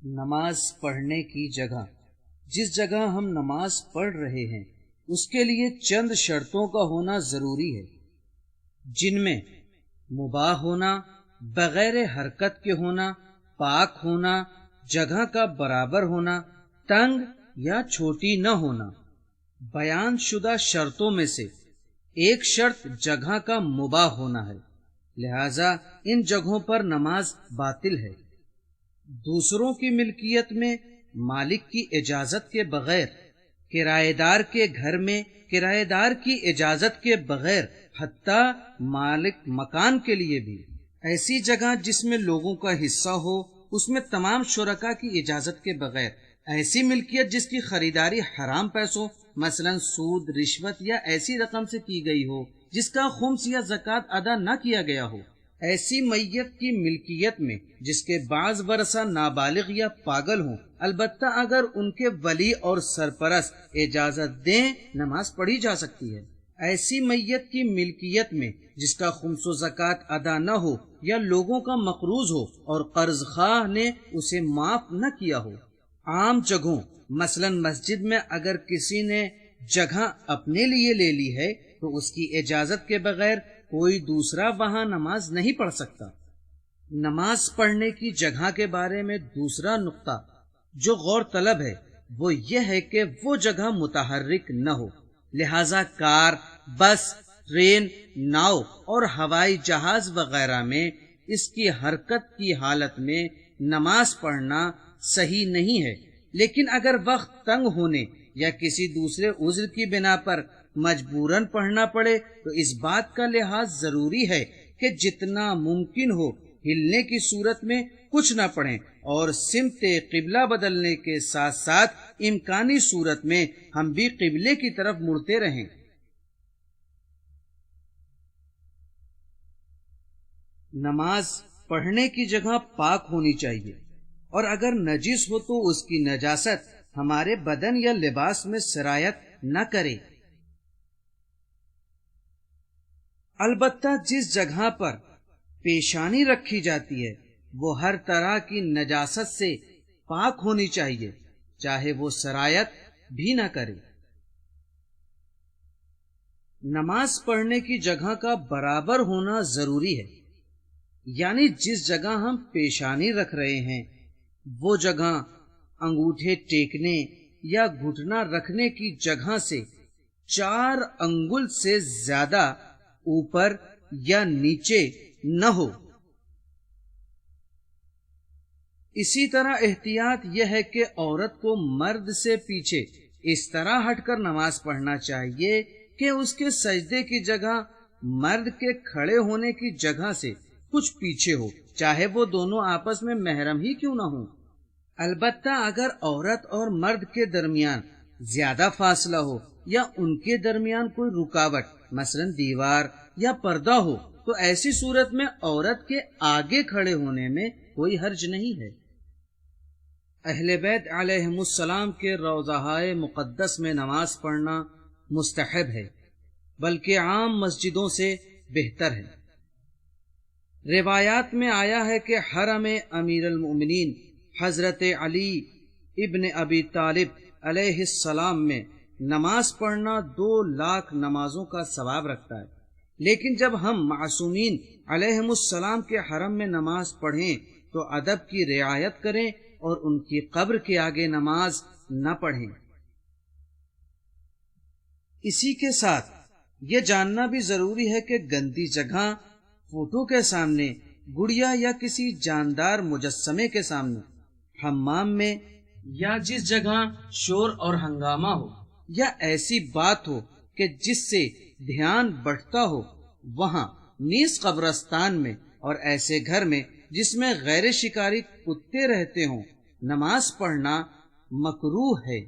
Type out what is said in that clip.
نماز پڑھنے کی جگہ، جس جگہ ہم نماز پڑھ رہے ہیں اس کے لیے چند شرطوں کا ہونا ضروری ہے، جن میں مباح ہونا، بغیر حرکت کے ہونا، پاک ہونا، جگہ کا برابر ہونا، تنگ یا چھوٹی نہ ہونا۔ بیان شدہ شرطوں میں سے ایک شرط جگہ کا مباح ہونا ہے، لہذا ان جگہوں پر نماز باطل ہے۔ دوسروں کی ملکیت میں مالک کی اجازت کے بغیر، کرایہ دار کے گھر میں کرایہ دار کی اجازت کے بغیر، حتیٰ مالک مکان کے لیے بھی، ایسی جگہ جس میں لوگوں کا حصہ ہو، اس میں تمام شرکاء کی اجازت کے بغیر، ایسی ملکیت جس کی خریداری حرام پیسوں مثلا سود، رشوت یا ایسی رقم سے کی گئی ہو جس کا خمس یا زکوٰۃ ادا نہ کیا گیا ہو، ایسی میت کی ملکیت میں جس کے بعض ورثہ نابالغ یا پاگل ہوں، البتہ اگر ان کے ولی اور سرپرست اجازت دیں نماز پڑھی جا سکتی ہے۔ ایسی میت کی ملکیت میں جس کا خمس و زکوٰۃ ادا نہ ہو یا لوگوں کا مقروض ہو اور قرض خواہ نے اسے معاف نہ کیا ہو۔ عام جگہوں مثلا مسجد میں اگر کسی نے جگہ اپنے لیے لے لی ہے تو اس کی اجازت کے بغیر کوئی دوسرا وہاں نماز نہیں پڑھ سکتا۔ نماز پڑھنے کی جگہ کے بارے میں دوسرا نقطہ جو غور طلب ہے وہ یہ ہے کہ وہ جگہ متحرک نہ ہو، لہذا کار، بس، ٹرین، ناؤ اور ہوائی جہاز وغیرہ میں اس کی حرکت کی حالت میں نماز پڑھنا صحیح نہیں ہے، لیکن اگر وقت تنگ ہونے یا کسی دوسرے عذر کی بنا پر مجبوراً پڑھنا پڑے تو اس بات کا لحاظ ضروری ہے کہ جتنا ممکن ہو ہلنے کی صورت میں کچھ نہ پڑھیں اور سمت قبلہ بدلنے کے ساتھ ساتھ امکانی صورت میں ہم بھی قبلے کی طرف مڑتے رہیں۔ نماز پڑھنے کی جگہ پاک ہونی چاہیے، اور اگر نجس ہو تو اس کی نجاست ہمارے بدن یا لباس میں سرایت نہ کرے۔ البتہ جس جگہ پر پیشانی رکھی جاتی ہے وہ ہر طرح کی نجاست سے پاک ہونی چاہیے، چاہے وہ سرایت بھی نہ کرے۔ نماز پڑھنے کی جگہ کا برابر ہونا ضروری ہے، یعنی جس جگہ ہم پیشانی رکھ رہے ہیں وہ جگہ انگوٹھے ٹیکنے یا گھٹنا رکھنے کی جگہ سے 4 انگل سے زیادہ اوپر یا نیچے نہ ہو۔ اسی طرح احتیاط یہ ہے کہ عورت کو مرد سے پیچھے اس طرح ہٹ کر نماز پڑھنا چاہیے کہ اس کے سجدے کی جگہ مرد کے کھڑے ہونے کی جگہ سے کچھ پیچھے ہو، چاہے وہ دونوں آپس میں محرم ہی کیوں نہ ہوں۔ البتہ اگر عورت اور مرد کے درمیان زیادہ فاصلہ ہو یا ان کے درمیان کوئی رکاوٹ مثلا دیوار یا پردہ ہو تو ایسی صورت میں عورت کے آگے کھڑے ہونے میں کوئی حرج نہیں ہے۔ اہل بیت علیہم السلام کے روضہ مقدس میں نماز پڑھنا مستحب ہے، بلکہ عام مسجدوں سے بہتر ہے۔ روایات میں آیا ہے کہ حرم امیر المؤمنین حضرت علی ابن ابی طالب علیہ السلام میں نماز پڑھنا 2 لاکھ نمازوں کا ثواب رکھتا ہے، لیکن جب ہم معصومین علیہم السلام کے حرم میں نماز پڑھیں تو ادب کی رعایت کریں اور ان کی قبر کے آگے نماز نہ پڑھیں۔ اسی کے ساتھ یہ جاننا بھی ضروری ہے کہ گندی جگہ، فوٹو کے سامنے، گڑیا یا کسی جاندار مجسمے کے سامنے، حمام میں یا جس جگہ شور اور ہنگامہ ہو یا ایسی بات ہو کہ جس سے دھیان بٹھتا ہو، وہاں نیز قبرستان میں اور ایسے گھر میں جس میں غیر شکاری کتے رہتے ہوں نماز پڑھنا مکروہ ہے۔